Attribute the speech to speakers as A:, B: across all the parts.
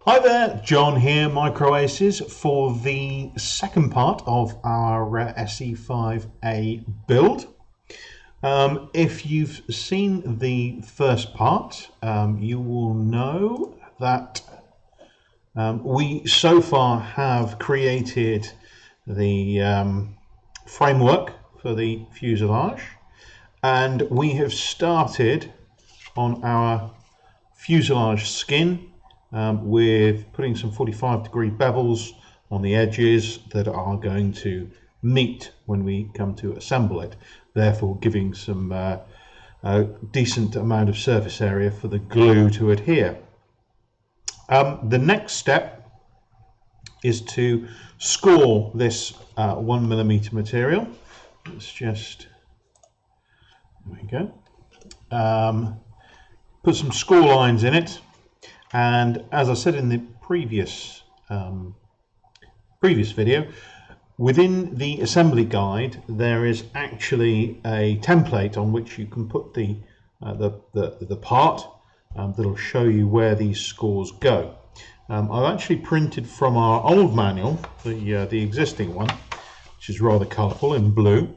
A: Hi there, John here, Microaces, for the second part of our SE5a build. If you've seen the first part, you will know that we so far have created the framework for the fuselage, and we have started on our fuselage skin with putting some 45-degree bevels on the edges that are going to meet when we come to assemble it, therefore giving some decent amount of surface area for the glue to adhere. The next step is to score this 1mm material. Let's just, there we go. Put some score lines in it. And as I said in the previous video, within the assembly guide there is actually a template on which you can put the part that'll show you where these scores go. I've actually printed from our old manual, the existing one, which is rather colourful in blue,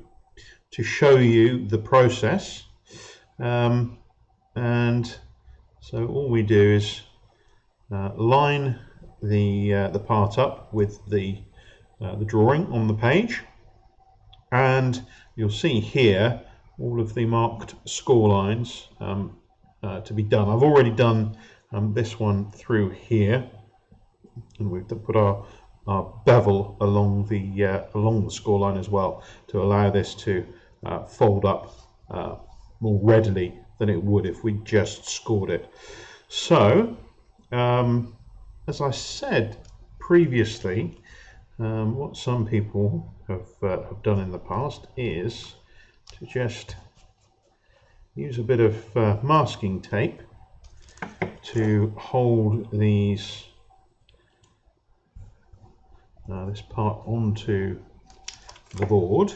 A: to show you the process. And so all we do is line the part up with the drawing on the page, and you'll see here all of the marked score lines to be done. I've already done this one through here, and we've put our bevel along the score line as well to allow this to fold up more readily than it would if we just scored it. So as I said previously, what some people have done in the past is to just use a bit of masking tape to hold these this part onto the board.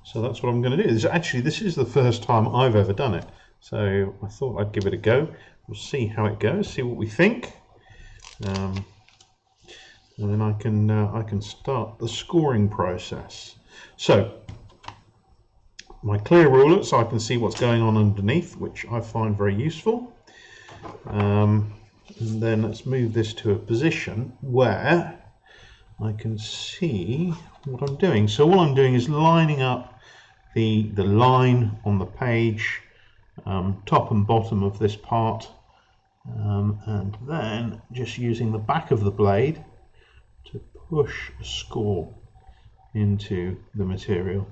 A: So that's what I'm going to do. This is the first time I've ever done it, so I thought I'd give it a go. We'll see how it goes, see what we think, and then I can start the scoring process. So my clear ruler, so I can see what's going on underneath, which I find very useful. And then let's move this to a position where I can see what I'm doing. So all I'm doing is lining up the line on the page, top and bottom of this part, and then just using the back of the blade to push a score into the material.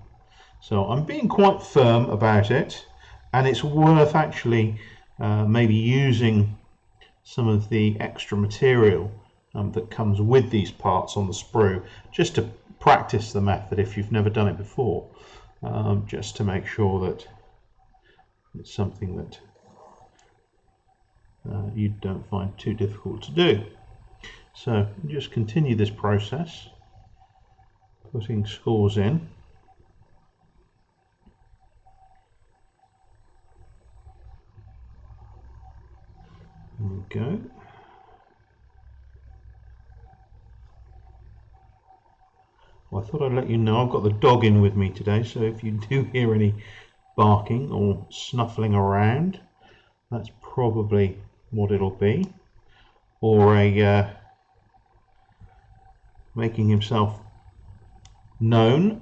A: So I'm being quite firm about it, and it's worth actually maybe using some of the extra material that comes with these parts on the sprue, just to practice the method if you've never done it before, just to make sure that it's something that you don't find too difficult to do. So just continue this process, putting scores in. There we go. Well, I thought I'd let you know I've got the dog in with me today, so if you do hear any barking or snuffling around, that's probably what it'll be, or a making himself known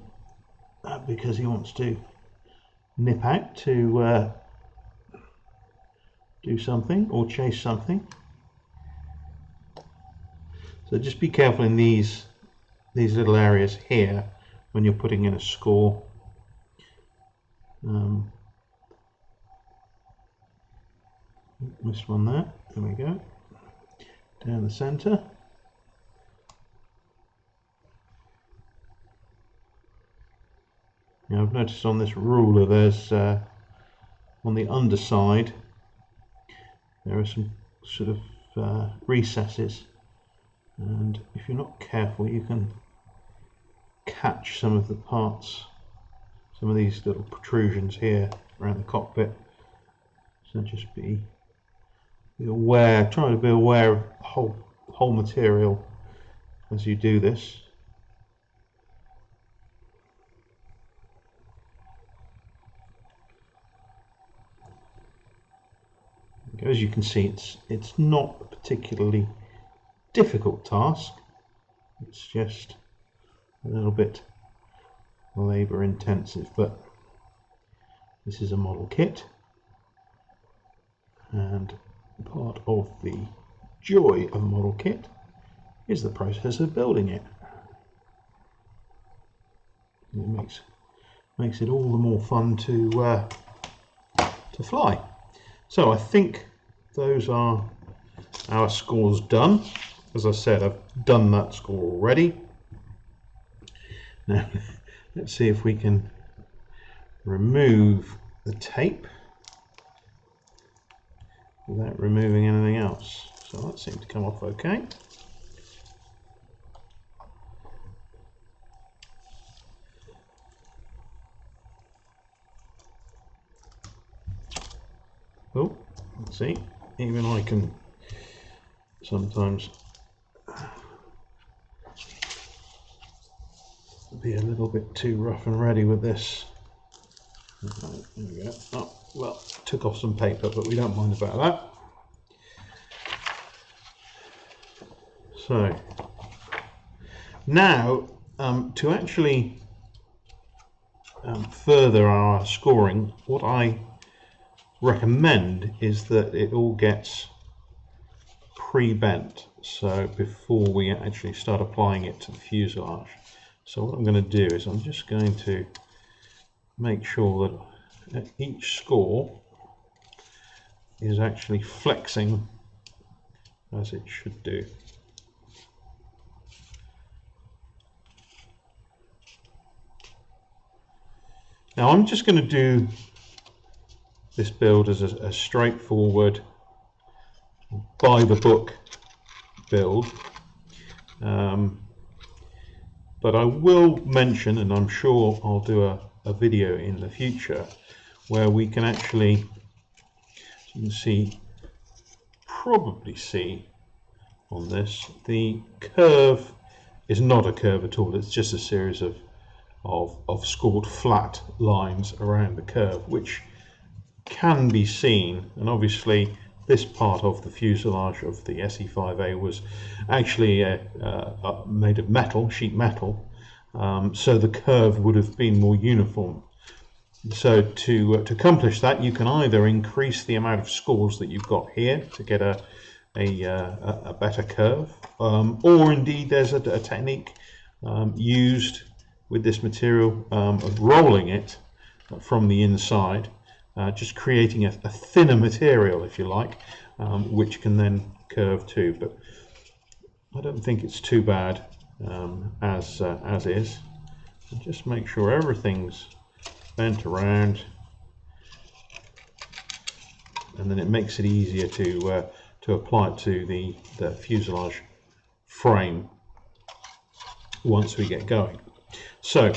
A: because he wants to nip out to do something or chase something. So just be careful in these little areas here when you're putting in a score. Missed one there. There we go. Down the centre. Now I've noticed on this ruler there's on the underside there are some sort of recesses, and if you're not careful you can catch some of the parts, some of these little protrusions here around the cockpit. So just be be aware, try to be aware of whole material as you do this. As you can see, it's not a particularly difficult task. It's just a little bit labor intensive, but this is a model kit, and part of the joy of a model kit is the process of building it. It makes it all the more fun to fly. So I think those are our scores done. As I said, I've done that score already. Now let's see if we can remove the tape without removing anything else. So that seemed to come off okay. Oh, let's see, even I can sometimes be a little bit too rough and ready with this. There we go. Oh, well, took off some paper, but we don't mind about that. So now to actually further our scoring, what I recommend is that it all gets pre-bent, so before we actually start applying it to the fuselage. So what I'm going to do is I'm just going to make sure that each score is actually flexing as it should do. Now I'm just going to do this build as a straightforward by the book build, but I will mention, and I'm sure I'll do a video in the future where we can actually, as you can see, probably see on this, the curve is not a curve at all. It's just a series of scored flat lines around the curve, which can be seen. And obviously this part of the fuselage of the SE5a was actually made of metal, sheet metal, so the curve would have been more uniform. So to accomplish that, you can either increase the amount of scores that you've got here to get a better curve, or indeed there's a technique used with this material of rolling it from the inside, just creating a thinner material, if you like, which can then curve too. But I don't think it's too bad as is. And just make sure everything's bent around, and then it makes it easier to apply it to the fuselage frame once we get going. So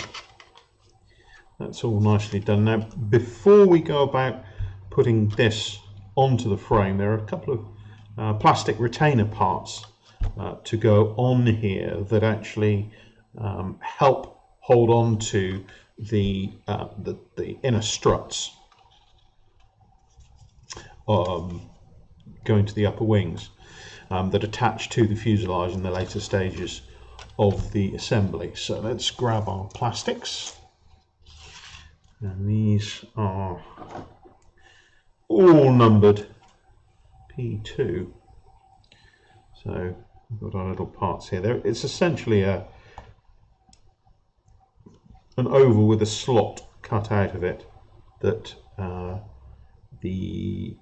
A: that's all nicely done. Now, before we go about putting this onto the frame, there are a couple of plastic retainer parts to go on here that actually help hold on to the inner struts going to the upper wings that attach to the fuselage in the later stages of the assembly. So let's grab our plastics. And these are all numbered P2. So we've got our little parts here. It's essentially an oval with a slot cut out of it that the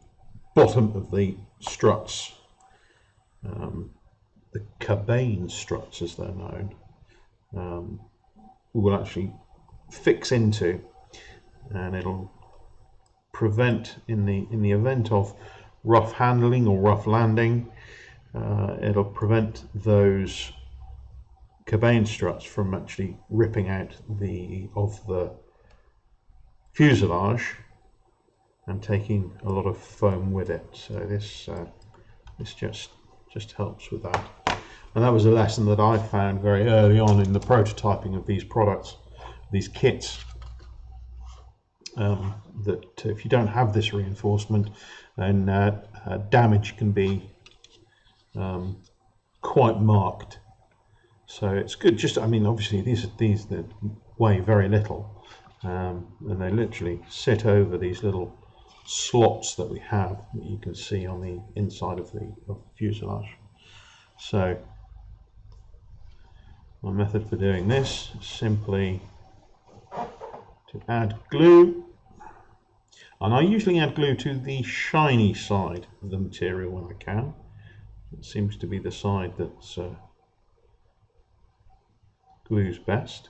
A: bottom of the struts, the cabane struts as they're known, will actually fix into, and it'll prevent, in the event of rough handling or rough landing, it'll prevent those cabane struts from actually ripping out of the fuselage and taking a lot of foam with it. So this This just helps with that. And that was a lesson that I found very early on in the prototyping of these products, these kits, that if you don't have this reinforcement, then damage can be quite marked. So it's good. Just, I mean, obviously these that weigh very little, and they literally sit over these little slots that we have that you can see on the inside of the fuselage. So my method for doing this is simply to add glue, and I usually add glue to the shiny side of the material when I can. It seems to be the side that's glues best.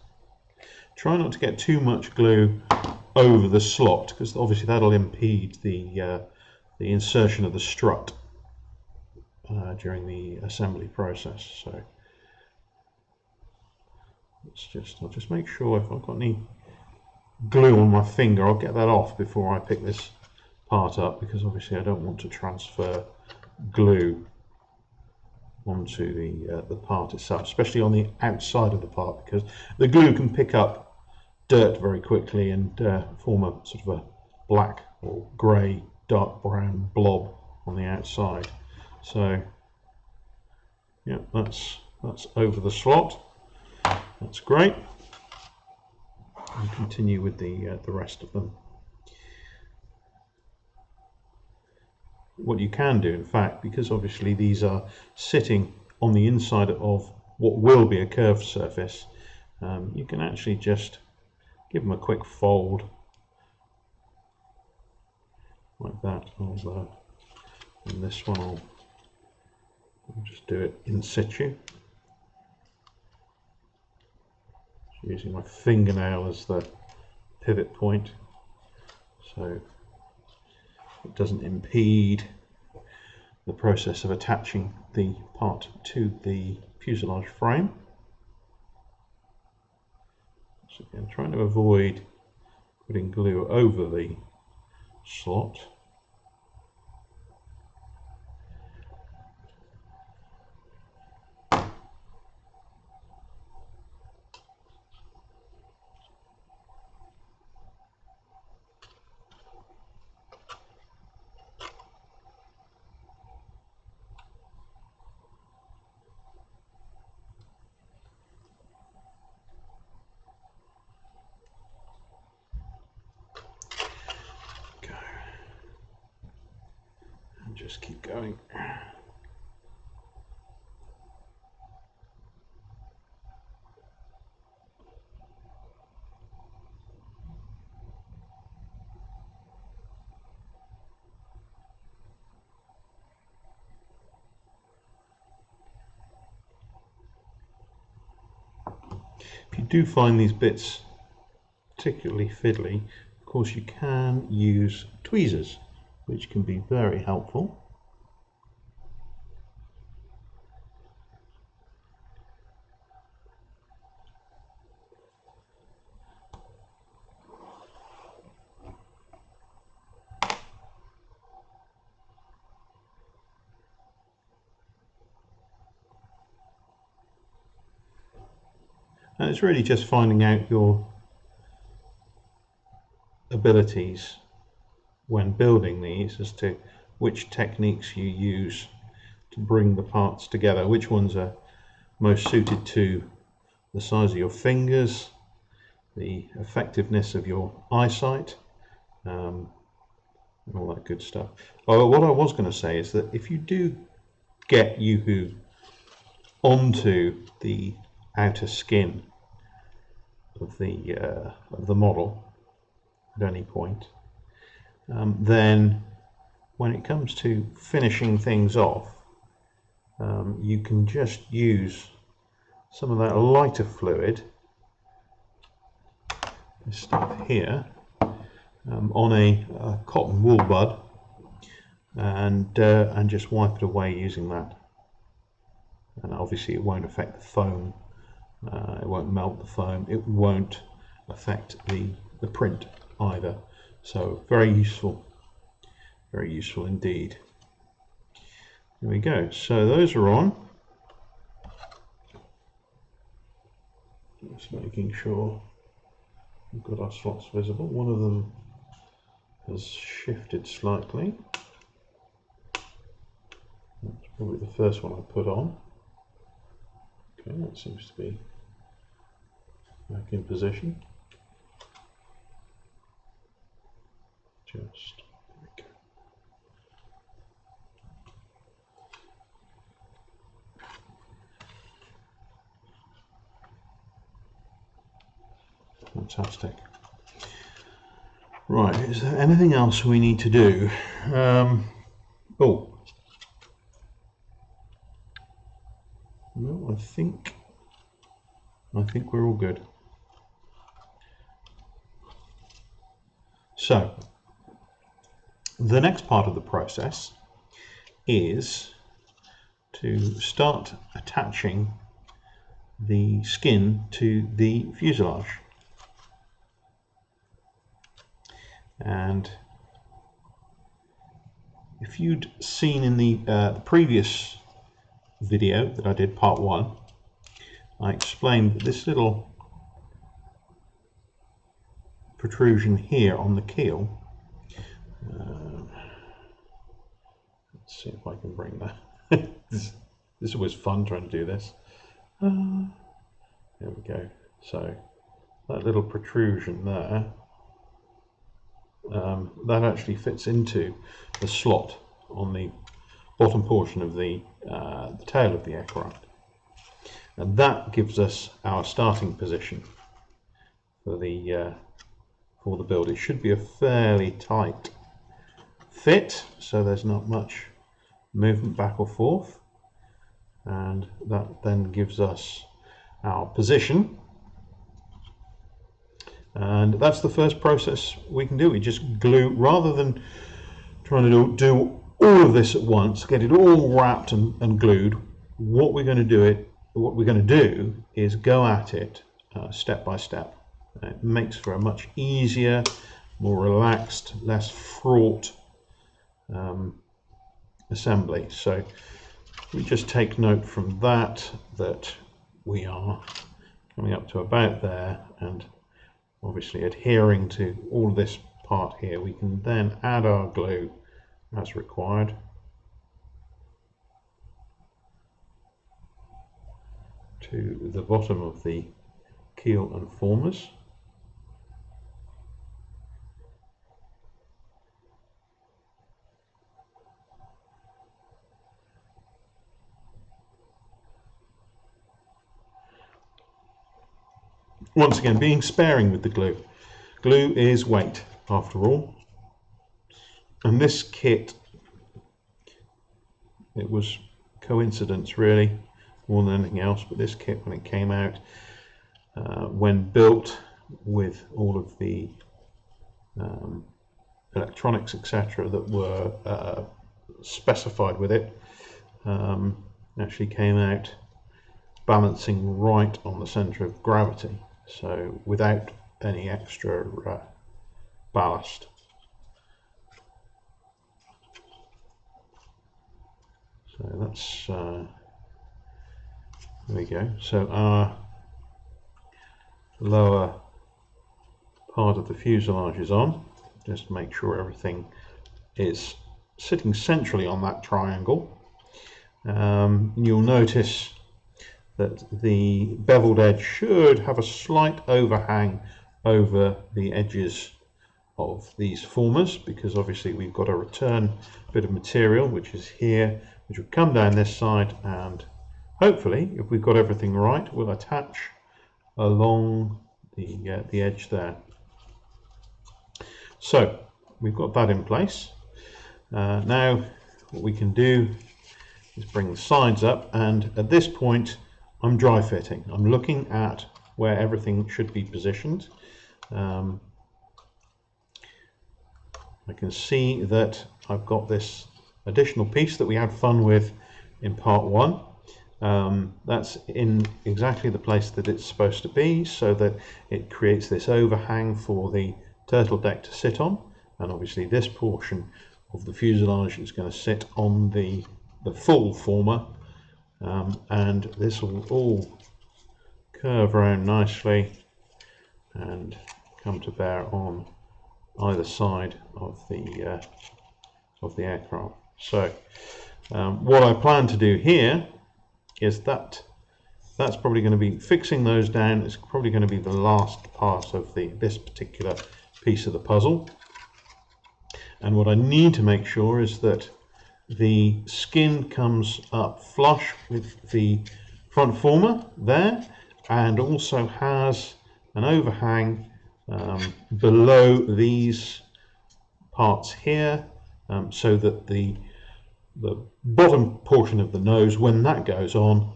A: Try not to get too much glue over the slot, because obviously that'll impede the insertion of the strut during the assembly process. So I'll just make sure if I've got any glue on my finger, I'll get that off before I pick this part up, because obviously I don't want to transfer glue onto the part itself, especially on the outside of the part, because the glue can pick up dirt very quickly and form a sort of a black or grey, dark brown blob on the outside. So yeah, that's over the slot. That's great. And continue with the rest of them. What you can do, in fact, because obviously these are sitting on the inside of what will be a curved surface, you can actually just give them a quick fold like that. And this one I'll just do it in situ, using my fingernail as the pivot point, so it doesn't impede the process of attaching the part to the fuselage frame. So again, trying to avoid putting glue over the slot. Just keep going. If you do find these bits particularly fiddly, of course you can use tweezers, which can be very helpful. And it's really just finding out your abilities when building these as to which techniques you use to bring the parts together, which ones are most suited to the size of your fingers, the effectiveness of your eyesight, and all that good stuff. Oh, what I was going to say is that if you do get Yoo-hoo onto the outer skin of the model at any point, then when it comes to finishing things off, you can just use some of that lighter fluid, this stuff here, on a cotton wool bud, and just wipe it away using that. And obviously it won't affect the foam, it won't melt the foam, it won't affect the print either. So very useful indeed. There we go. So those are on. Just making sure we've got our slots visible. One of them has shifted slightly. That's probably the first one I put on. Okay, that seems to be back in position. Just there we go. Fantastic. Right, is there anything else we need to do? Oh, no, I think we're all good. So, the next part of the process is to start attaching the skin to the fuselage. And if you'd seen in the previous video that I did, part 1, I explained that this little protrusion here on the keel, let's see if I can bring that. This was fun trying to do this. There we go. So that little protrusion there, that actually fits into the slot on the bottom portion of the tail of the aircraft, and that gives us our starting position for the build. It should be a fairly tight fit, so there's not much movement back or forth, and that then gives us our position. And that's the first process we can do. We just glue, rather than trying to do all of this at once, get it all wrapped and glued. What we're going to do is go at it step by step. It makes for a much easier, more relaxed, less fraught assembly. So we just take note from that we are coming up to about there, and obviously adhering to all this part here. We can then add our glue as required to the bottom of the keel and formers. Once again, being sparing with the glue. Glue is weight, after all. And this kit, it was coincidence really, more than anything else, but this kit, when it came out, when built with all of the electronics, etc., that were specified with it, actually came out balancing right on the center of gravity, so without any extra ballast. So that's there we go. So our lower part of the fuselage is on. Just make sure everything is sitting centrally on that triangle. You'll notice that the beveled edge should have a slight overhang over the edges of these formers, because obviously we've got a return bit of material which is here, which will come down this side, and hopefully, if we've got everything right, we'll attach along the edge there. So we've got that in place. Now what we can do is bring the sides up, and at this point I'm dry fitting. I'm looking at where everything should be positioned. I can see that I've got this additional piece that we had fun with in part 1. That's in exactly the place that it's supposed to be, so that it creates this overhang for the turtle deck to sit on, and obviously this portion of the fuselage is going to sit on the the full former, and this will all curve around nicely and come to bear on either side of the aircraft. So what I plan to do here is that's probably going to be fixing those down. It's probably going to be the last part of this particular piece of the puzzle. And what I need to make sure is that the skin comes up flush with the front former there, and also has an overhang below these parts here, so that the bottom portion of the nose, when that goes on,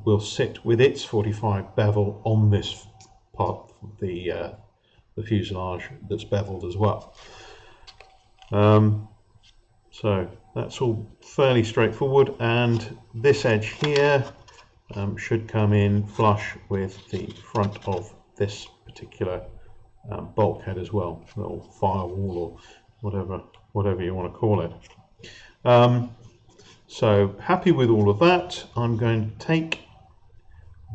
A: will sit with its 45 bevel on this part of the fuselage that's beveled as well. So that's all fairly straightforward, and this edge here should come in flush with the front of this particular bulkhead as well, little firewall or whatever you want to call it. So happy with all of that. I'm going to take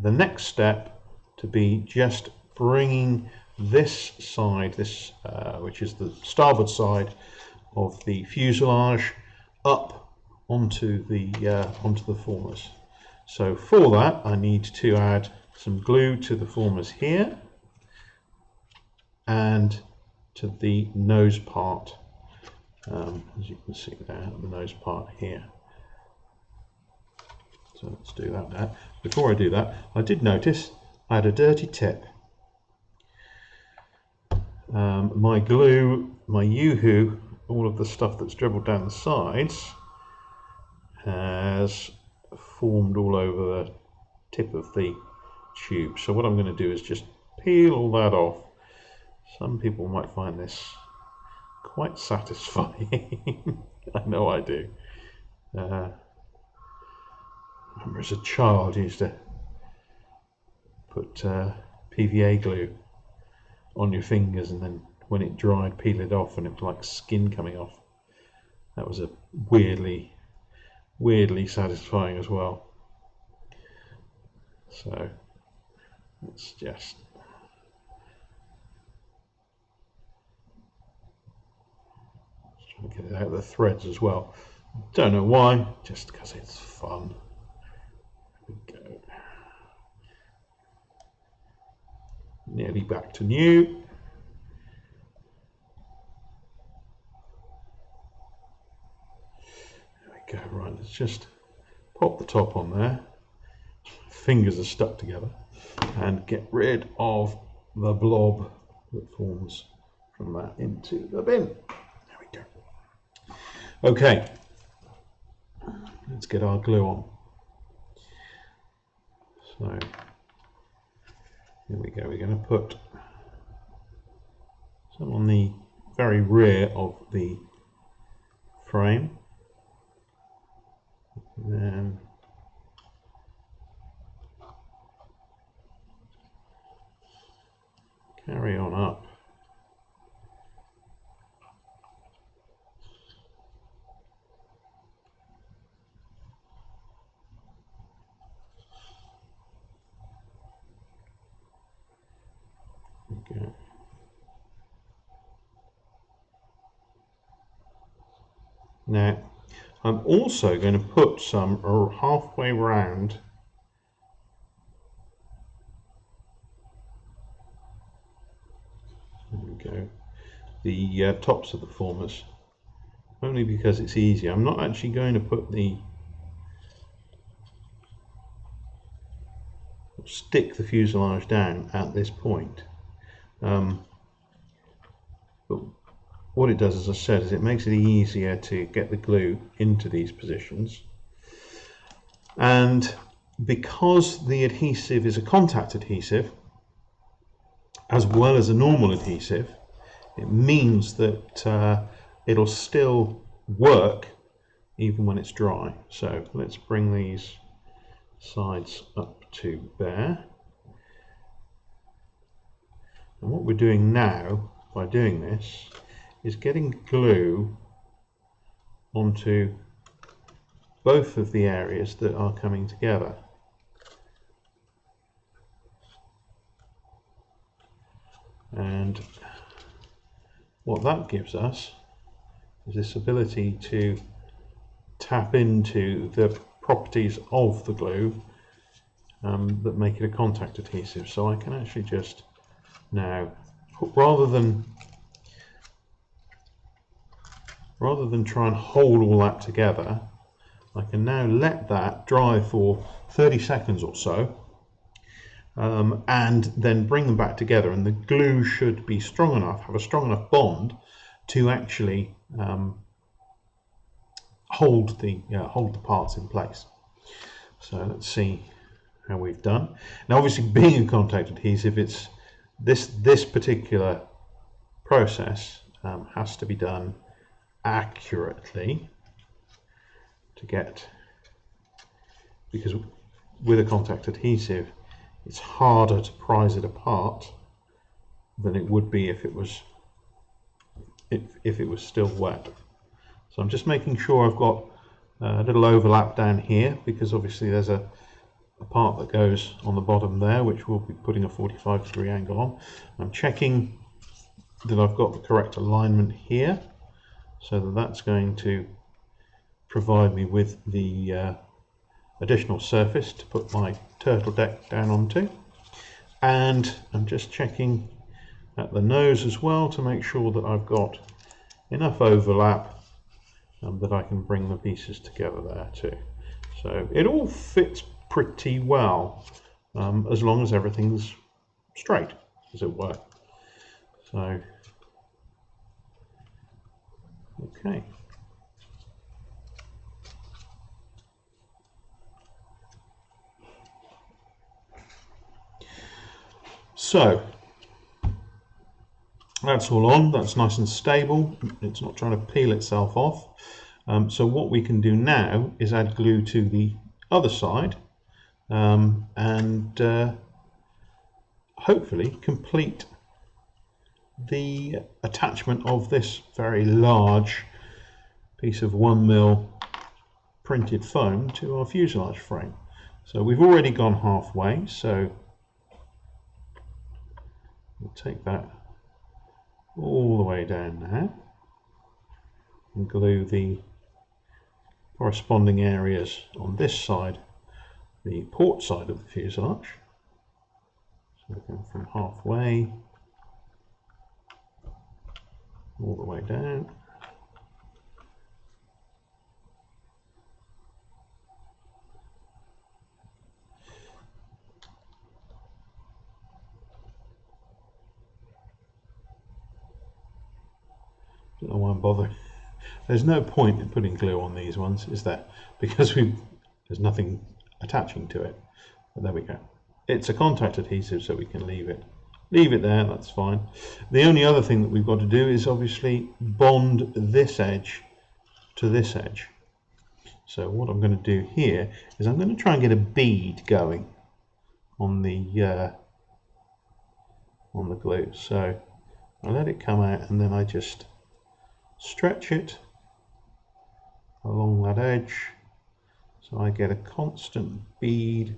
A: the next step to be just bringing this side, which is the starboard side of the fuselage, up onto the formers. So for that I need to add some glue to the formers here and to the nose part, as you can see there, the nose part here. So let's do that now. Before I do that, I did notice I had a dirty tip. My glue, my Yoo-hoo, all of the stuff that's dribbled down the sides has formed all over the tip of the tube. So what I'm going to do is just peel all that off. Some people might find this quite satisfying. I know I do. I remember as a child I used to put PVA glue on your fingers, and then when it dried, peel it off, and it was like skin coming off. That was a weirdly satisfying as well. So let's just try to get it out of the threads as well. Don't know why, just because it's fun. There we go. Nearly back to new. There we go. Right, let's just pop the top on there. Fingers are stuck together, and get rid of the blob that forms from that into the bin. There we go. Okay, let's get our glue on. So here we go. We're going to put some on the very rear of the frame, and then carry on up. Okay. Now, I'm also going to put some halfway round the tops of the formers, only because it's easier. I'm not actually going to put stick the fuselage down at this point, but what it does, as I said, is it makes it easier to get the glue into these positions. And because the adhesive is a contact adhesive as well as a normal adhesive, it means that it'll still work even when it's dry. So let's bring these sides up to bear. And what we're doing now by doing this is getting glue onto both of the areas that are coming together. And what that gives us is this ability to tap into the properties of the glue that make it a contact adhesive. So I can actually just now, rather than try and hold all that together, I can now let that dry for 30 seconds or so, and then bring them back together, and the glue should be strong enough, have a strong enough bond to actually hold the parts in place. So let's see how we've done. Now obviously, being a contact adhesive, it's this particular process has to be done accurately to get, because with a contact adhesive it's harder to prise it apart than it would be if it was still wet. So I'm just making sure I've got a little overlap down here, because obviously there's a part that goes on the bottom there which we'll be putting a 45-degree angle on. I'm checking that I've got the correct alignment here, so that's going to provide me with the additional surface to put my turtle deck down onto. And I'm just checking at the nose as well to make sure that I've got enough overlap that I can bring the pieces together there too. So it all fits pretty well, as long as everything's straight, as it were. So okay. So that's all on, that's nice and stable, it's not trying to peel itself off. So what we can do now is add glue to the other side, and hopefully complete the attachment of this very large piece of 1mm printed foam to our fuselage frame. So we've already gone halfway, so we'll take that all the way down now and glue the corresponding areas on this side, the port side of the fuselage. So we're going from halfway all the way down. Don't know why I'm bothering. There's no point in putting glue on these ones, is there? Because there's nothing attaching to it. But there we go. It's a contact adhesive, so we can leave it there, that's fine. The only other thing that we've got to do is obviously bond this edge to this edge. So what I'm going to do here is I'm going to try and get a bead going on the glue. So I let it come out and then I just stretch it along that edge, so I get a constant bead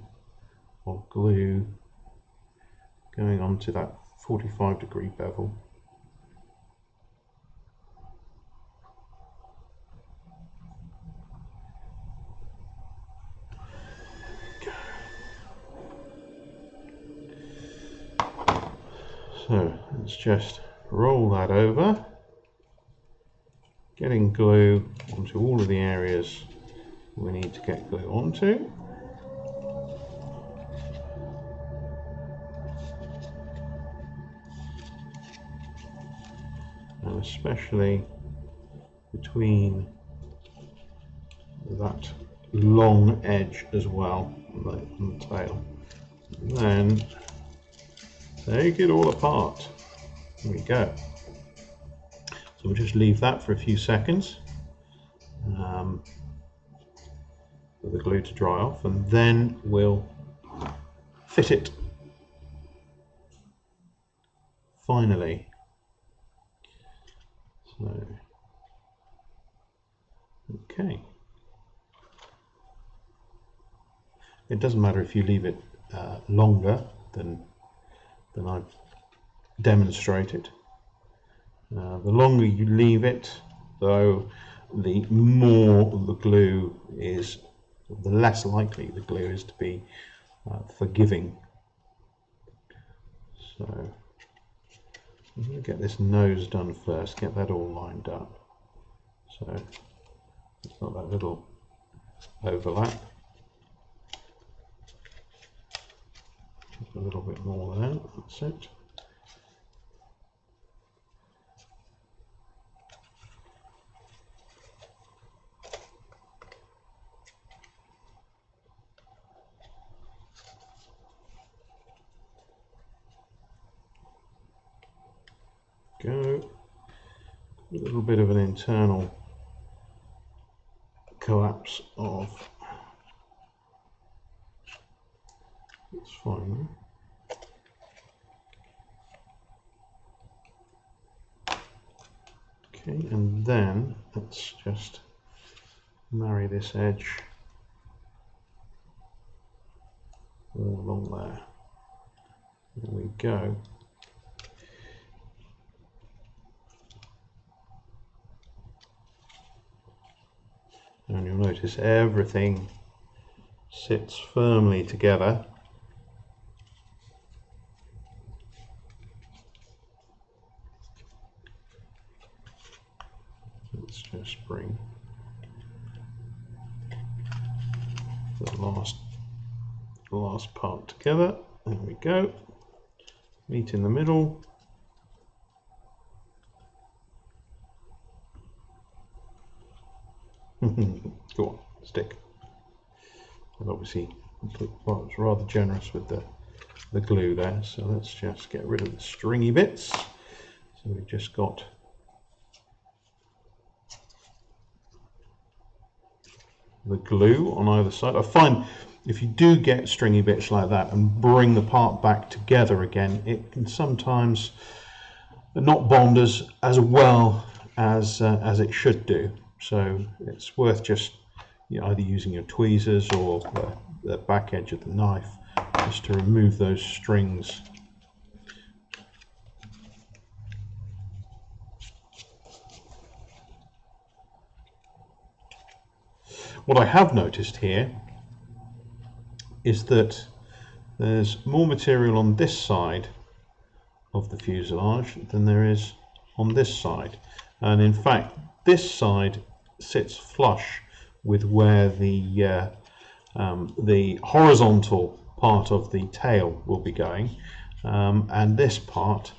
A: of glue going onto that 45-degree bevel. So let's just roll that over, getting glue onto all of the areas we need to get glue onto. And especially between that long edge as well on the tail. And then take it all apart. There we go. So we'll just leave that for a few seconds for the glue to dry off, and then we'll fit it finally. So, okay. it doesn't matter if you leave it longer than I've demonstrated. The longer you leave it, though, the more the glue is, the less likely the glue is to be forgiving. So I'm going to get this nose done first, get that all lined up. So it's got that little overlap. Just a little bit more there, that's it. Go. A little bit of an internal collapse of, it's fine. Okay, and then let's just marry this edge all along there. There we go. And you'll notice everything sits firmly together. Let's just bring the last part together. There we go. Meet in the middle. Go on, stick. And obviously, well, it's rather generous with the glue there. So let's just get rid of the stringy bits. So we've just got the glue on either side. I find if you do get stringy bits like that and bring the part back together again, it can sometimes not bond as well as it should do. So it's worth just either using your tweezers or the back edge of the knife just to remove those strings. What I have noticed here is that there's more material on this side of the fuselage than there is on this side, and in fact this side sits flush with where the horizontal part of the tail will be going, and this part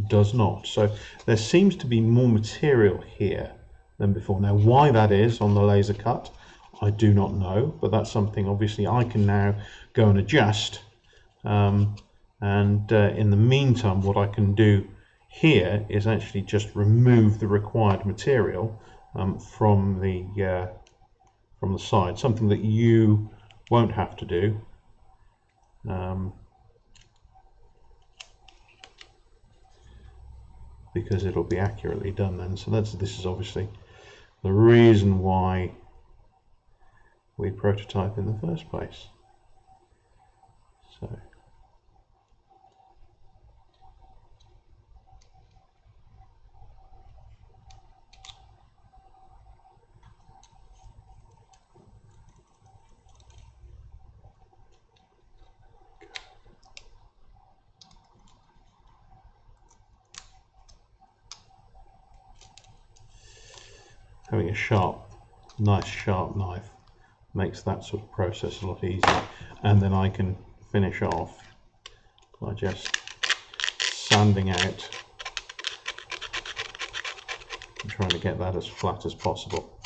A: does not. So there seems to be more material here than before. Now why that is on the laser cut, I do not know, but that's something obviously I can now go and adjust, and in the meantime what I can do here is actually just remove the required material from the side, something that you won't have to do. Because it'll be accurately done then. So this is obviously the reason why we prototype in the first place. So having a nice sharp knife makes that sort of process a lot easier, and then I can finish off by just sanding out and trying to get that as flat as possible.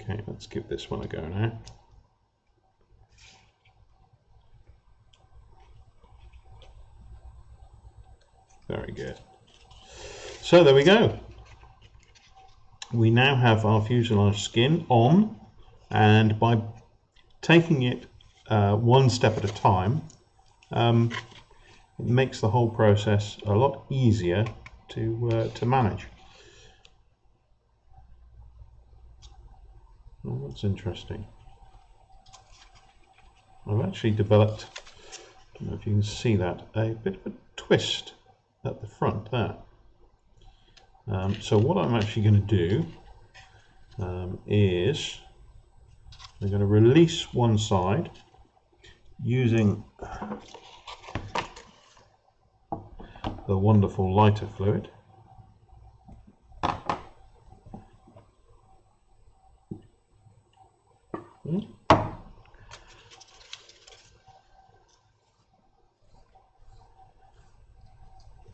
A: Okay, let's give this one a go now. Very good. So there we go. We now have our fuselage skin on, and by taking it one step at a time, it makes the whole process a lot easier to manage. Well, that's interesting. I've actually developed, I don't know if you can see that, a bit of a twist at the front there. So what I'm actually going to do is I'm going to release one side using the wonderful lighter fluid.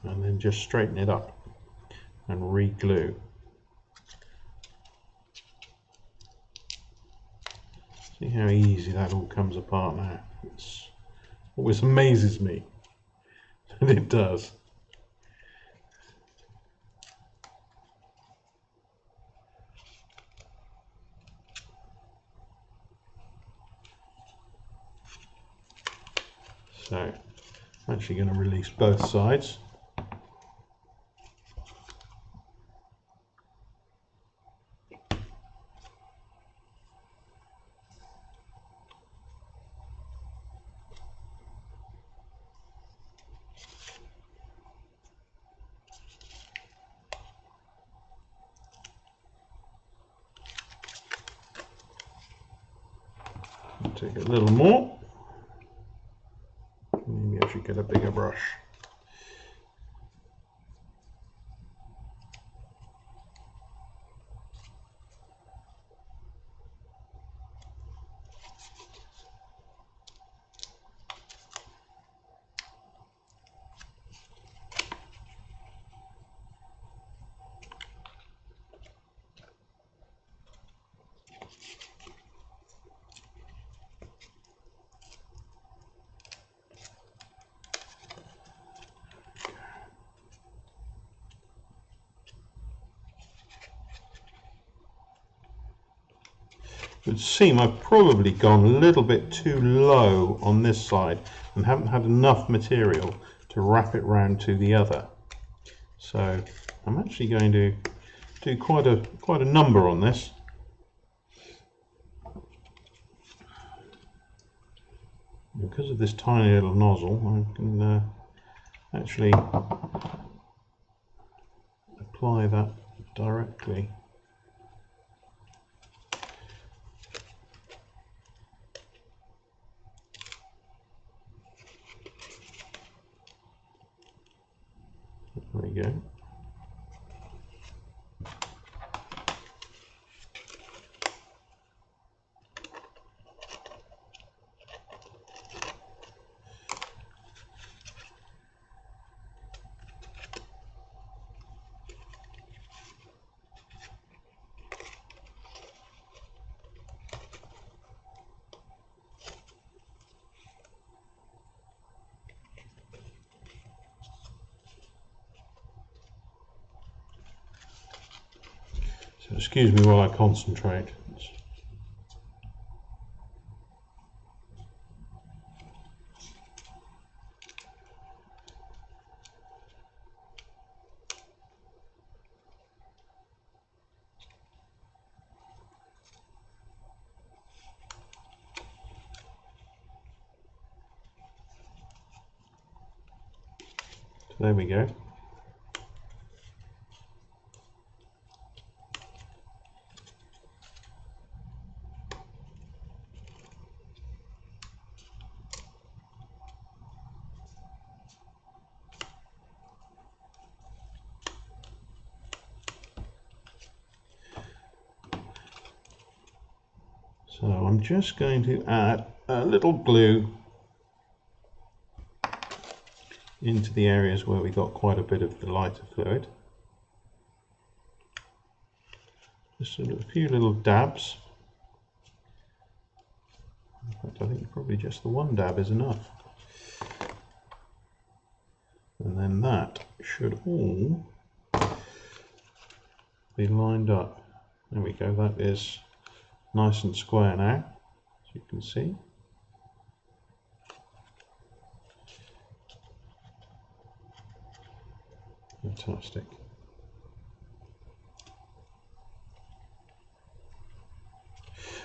A: And then just straighten it up and re-glue. See how easy that all comes apart now. It always amazes me that it does. So I'm actually going to release both sides. Take a little more. Maybe I should get a bigger brush. It would seem I've probably gone a little bit too low on this side and haven't had enough material to wrap it round to the other. So I'm actually going to do quite a number on this. Because of this tiny little nozzle, I can actually apply that directly. There we go. So excuse me while I concentrate. So there we go. So I'm just going to add a little glue into the areas where we got quite a bit of the lighter fluid. Just a few little dabs. In fact, I think probably just the one dab is enough. And then that should all be lined up. There we go, that is nice and square now, as you can see. Fantastic.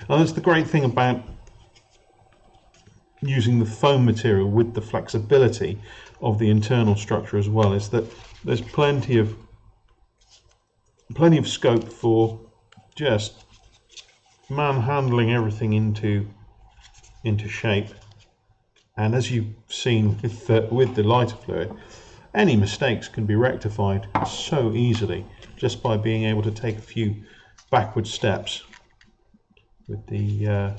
A: And that's the great thing about using the foam material with the flexibility of the internal structure as well, is that there's plenty of scope for just manhandling everything into shape. And as you've seen with the lighter fluid, any mistakes can be rectified so easily just by being able to take a few backward steps with the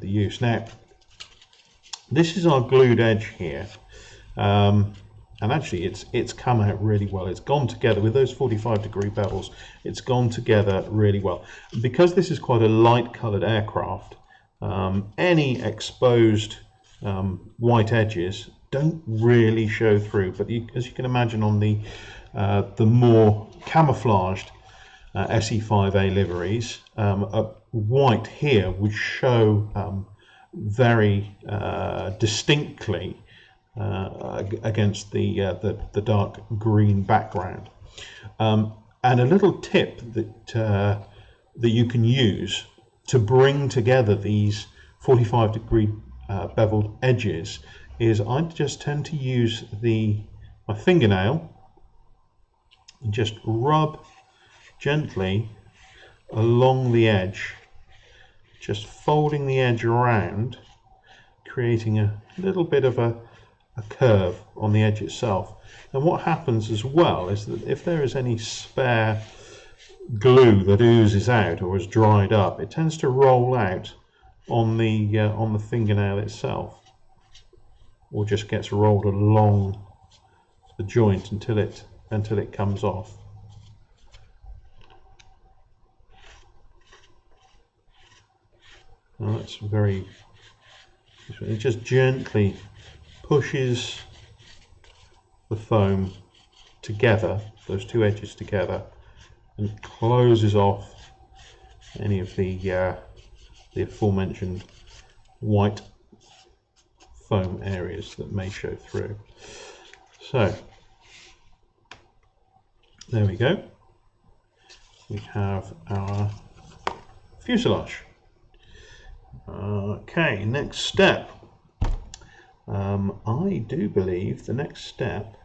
A: use. Now, this is our glued edge here, and actually it's come out really well. It's gone together with those 45-degree bevels. It's gone together really well. Because this is quite a light coloured aircraft, any exposed white edges don't really show through. But as you can imagine, on the more camouflaged SE5a liveries, white here would show very distinctly against the dark green background. And a little tip that you can use to bring together these 45-degree beveled edges is I just tend to use my fingernail and just rub gently along the edge, just folding the edge around, creating a little bit of a curve on the edge itself. And what happens as well is that if there is any spare glue that oozes out or is dried up, it tends to roll out on the fingernail itself, or just gets rolled along the joint until it comes off. Now that's very, it just gently pushes the foam together, those two edges together, and closes off any of the aforementioned white foam areas that may show through. So there we go. We have our fuselage. Okay, next step. I do believe the next step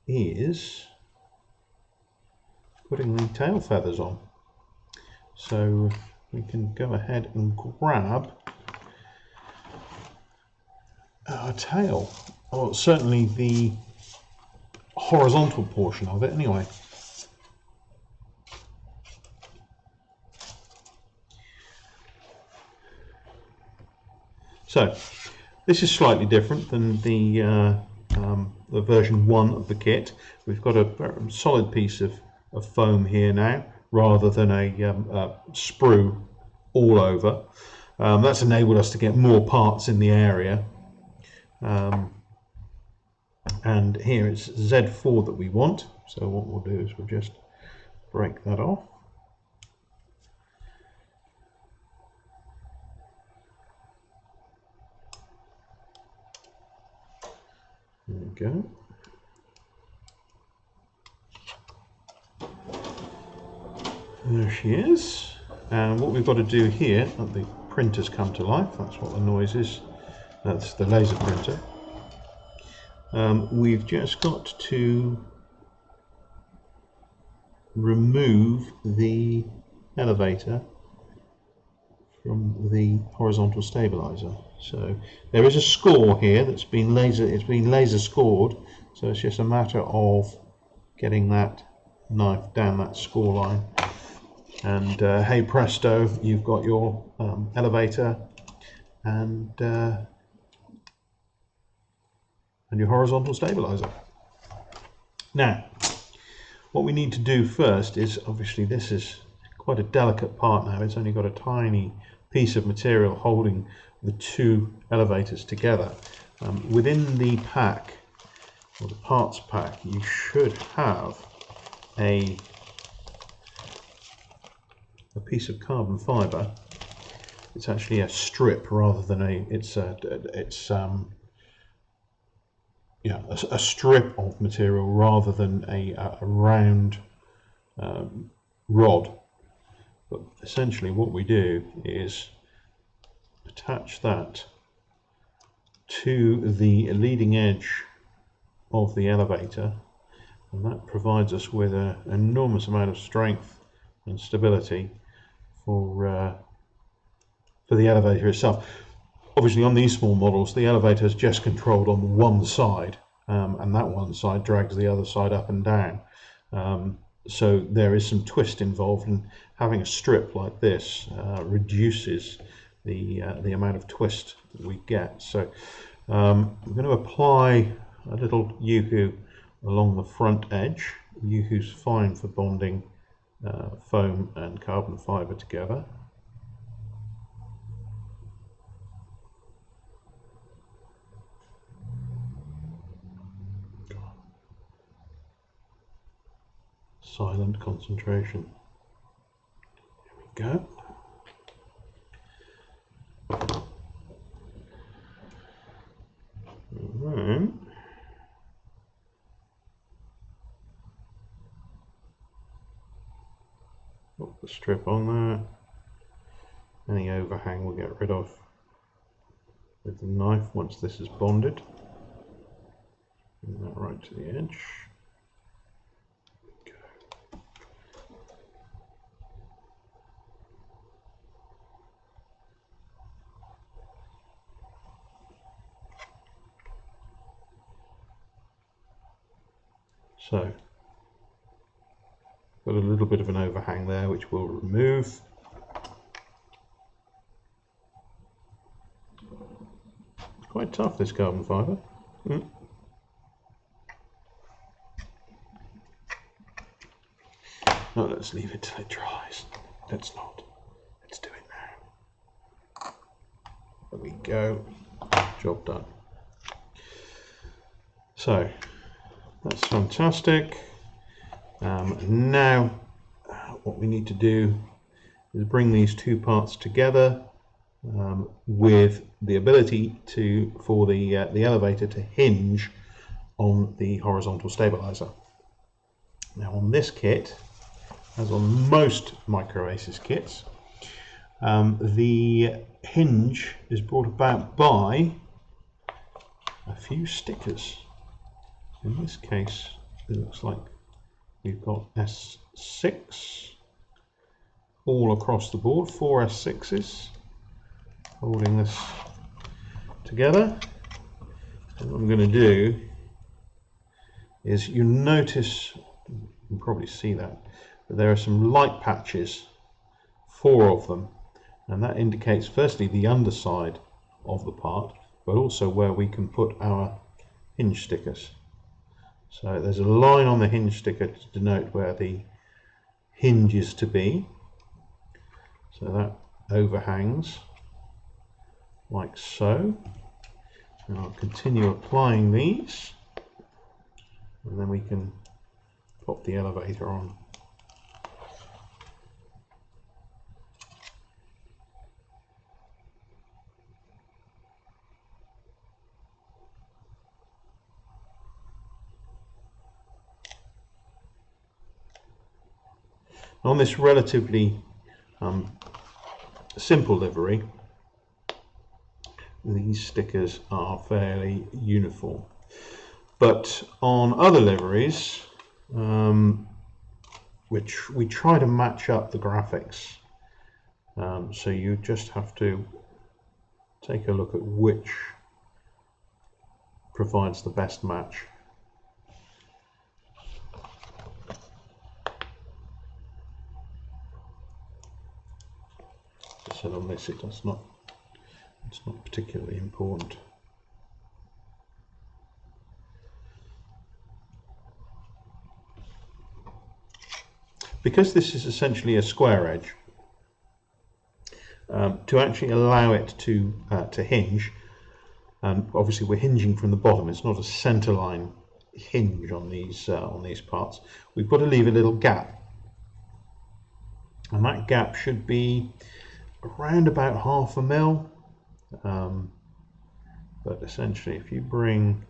A: is putting the tail feathers on. So we can go ahead and grab our tail, or certainly the horizontal portion of it anyway. So this is slightly different than the version 1 of the kit. We've got a solid piece of foam here now, rather than a sprue all over. That's enabled us to get more parts in the area. And here it's Z4 that we want. So what we'll do is we'll just break that off. There we go. There she is. And what we've got to do here, the printer's come to life, that's what the noise is, that's the laser printer. We've just got to remove the elevator from the horizontal stabilizer. So there is a score here that's been laser scored, so it's just a matter of getting that knife down that score line, and hey presto, you've got your elevator and your horizontal stabilizer. Now what we need to do first is, obviously this is quite a delicate part now, it's only got a tiny piece of material holding the two elevators together. Within the pack, or the parts pack, you should have a piece of carbon fibre. It's actually a strip rather than it's a strip of material rather than a round rod. But essentially what we do is attach that to the leading edge of the elevator, and that provides us with an enormous amount of strength and stability for the elevator itself. Obviously on these small models the elevator is just controlled on one side, and that one side drags the other side up and down, so there is some twist involved, and having a strip like this reduces the amount of twist that we get. So I'm going to apply a little Yoo-hoo along the front edge. Yoo-hoo's fine for bonding foam and carbon fibre together. Silent concentration. Here we go. And then put the strip on there. Any overhang we'll get rid of with the knife once this is bonded. Bring that right to the edge. So, got a little bit of an overhang there which we'll remove. It's quite tough, this carbon fibre. Now let's leave it till it dries. Let's not. Let's do it now. There we go. Job done. So, that's fantastic. Now what we need to do is bring these two parts together with the ability for the elevator to hinge on the horizontal stabilizer. Now on this kit, as on most Microaces kits, the hinge is brought about by a few stickers. In this case, it looks like we've got S6 all across the board, 4 S6s holding this together. And what I'm going to do is, you notice, you can probably see that, but there are some light patches, 4 of them, and that indicates firstly the underside of the part, but also where we can put our hinge stickers. So there's a line on the hinge sticker to denote where the hinge is to be. So that overhangs like so. And I'll continue applying these, and then we can pop the elevator on. On this relatively simple livery, these stickers are fairly uniform, but on other liveries, which we try to match up the graphics, so you just have to take a look at which provides the best match. Said on this, it's not particularly important. Because this is essentially a square edge, to actually allow it to hinge, obviously we're hinging from the bottom. It's not a centerline hinge on these parts. We've got to leave a little gap, and that gap should be around about 1/2 mil, but essentially if you bring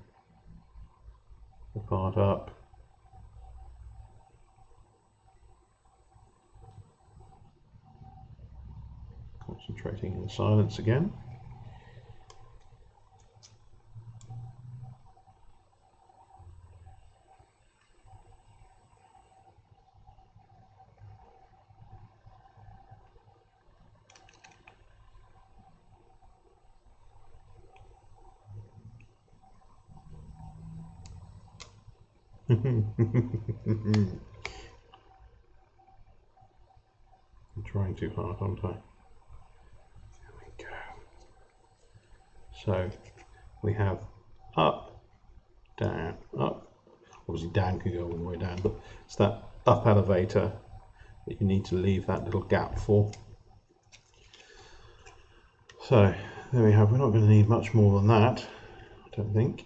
A: the part up. Concentrating in silence again. I'm trying too hard, aren't I? There we go. So we have up, down, up. Obviously down could go all the way down, but it's that up elevator that you need to leave that little gap for. So there we have. We're not going to need much more than that, I don't think.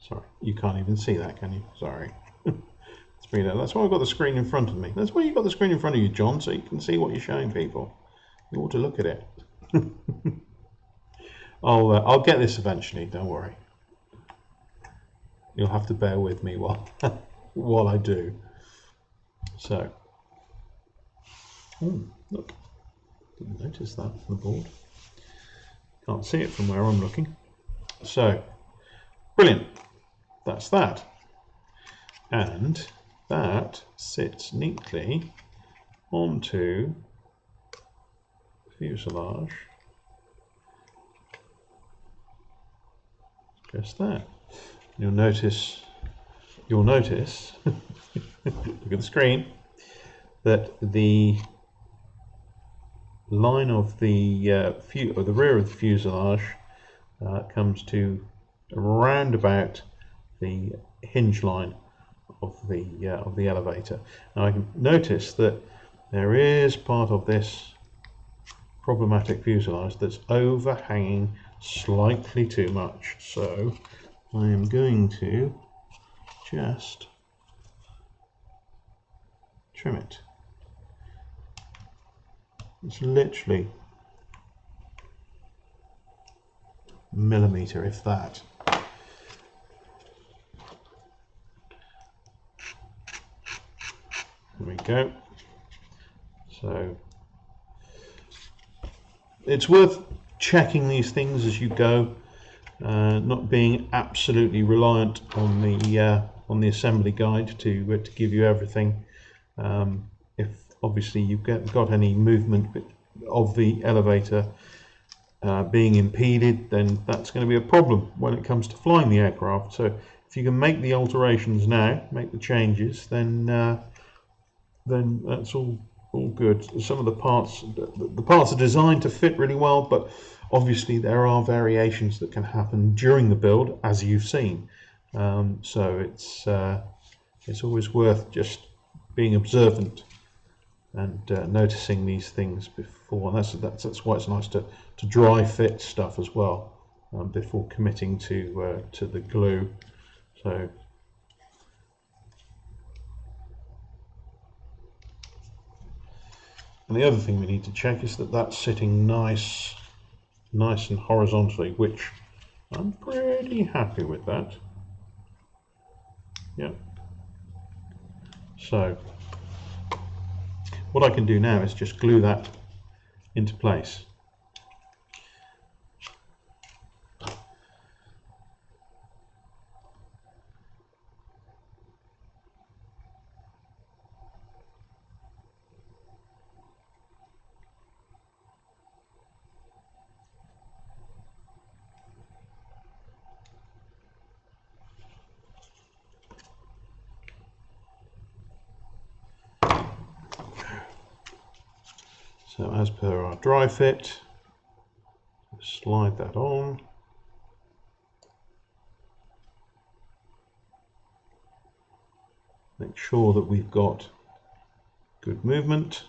A: Sorry, you can't even see that, can you? Sorry. That's why I've got the screen in front of me. That's why you've got the screen in front of you, John, so you can see what you're showing people. You ought to look at it. I'll get this eventually, don't worry. You'll have to bear with me while I do. So, look, didn't notice that on the board. Can't see it from where I'm looking. So, brilliant. That's that. And that sits neatly onto the fuselage. Just there. You'll notice, look at the screen, that the line of the rear of the fuselage comes to around about the hinge line of the elevator. Now I can notice that there is part of this problematic fuselage that's overhanging slightly too much, so I am going to just trim it. It's literally a millimetre, if that. There we go. So it's worth checking these things as you go, not being absolutely reliant on the assembly guide to give you everything. If obviously you've got any movement of the elevator being impeded, then that's going to be a problem when it comes to flying the aircraft. So if you can make the alterations now, make the changes, then that's all good. Some of the parts are designed to fit really well, but obviously there are variations that can happen during the build, as you've seen. So it's always worth just being observant and noticing these things before. And that's why it's nice to dry fit stuff as well before committing to the glue. So. And the other thing we need to check is that that's sitting nice and horizontally, which I'm pretty happy with that. Yeah. So what I can do now is just glue that into place. So as per our dry fit, slide that on. Make sure that we've got good movement.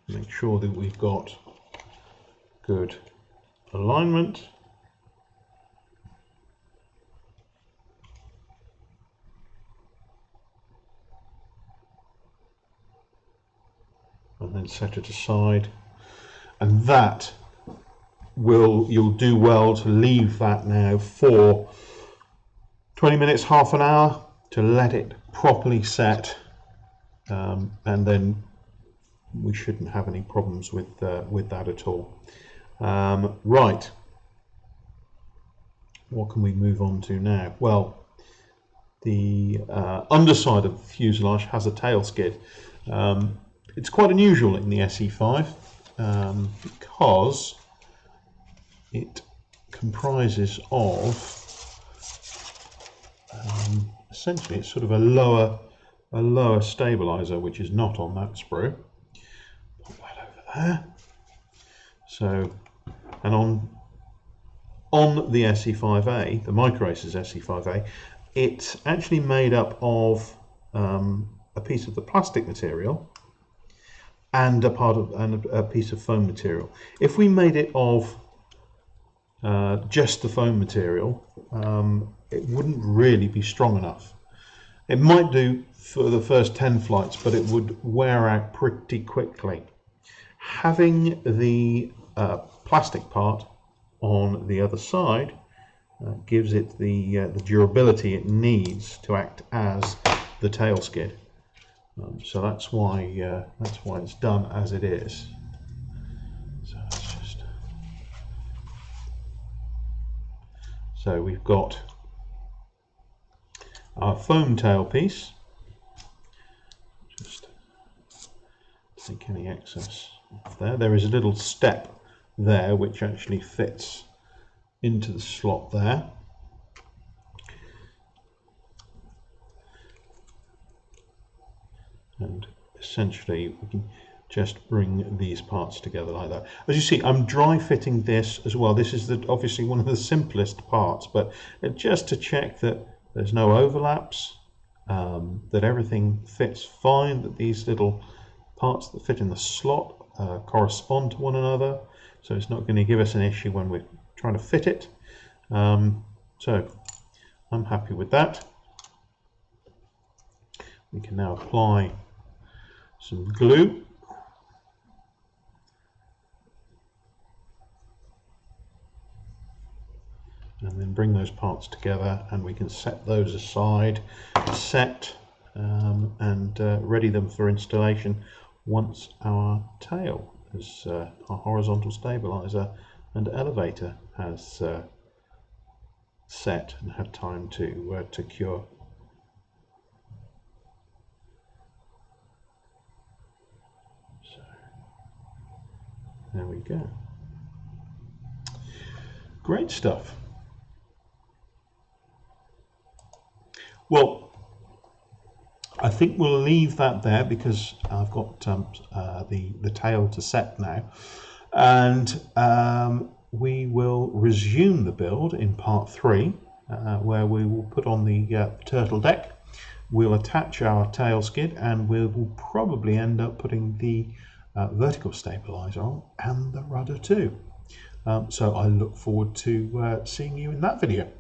A: Make sure that we've got good alignment. And then set it aside, and that you'll do well to leave that now for 20 minutes, half an hour, to let it properly set, and then we shouldn't have any problems with that at all. Right, what can we move on to now? Well, the underside of the fuselage has a tail skid. It's quite unusual in the SE5 because it comprises of essentially it's sort of a lower stabilizer, which is not on that sprue. Put that over there. So, and on the SE5a, the Microaces SE5a, it's actually made up of a piece of the plastic material and a piece of foam material. If we made it of just the foam material, it wouldn't really be strong enough. It might do for the first 10 flights, but it would wear out pretty quickly. Having the plastic part on the other side gives it the durability it needs to act as the tail skid. So that's why it's done as it is. So let's just. So we've got our foam tail piece. Just take any excess off there. There is a little step there which actually fits into the slot there. And essentially we can just bring these parts together like that. As you see, I'm dry fitting this as well. This is obviously one of the simplest parts, but just to check that there's no overlaps, that everything fits fine, that these little parts that fit in the slot correspond to one another, so it's not going to give us an issue when we're trying to fit it. So I'm happy with that. We can now apply some glue. And then bring those parts together, and we can set those aside, and ready them for installation once our tail, our horizontal stabilizer and elevator has set and had time to cure. So there we go. Great stuff. Well, I think we'll leave that there because I've got the tail to set now, and we will resume the build in part 3, where we will put on the turtle deck. We'll attach our tail skid, and we will probably end up putting the vertical stabilizer on and the rudder too. So I look forward to seeing you in that video.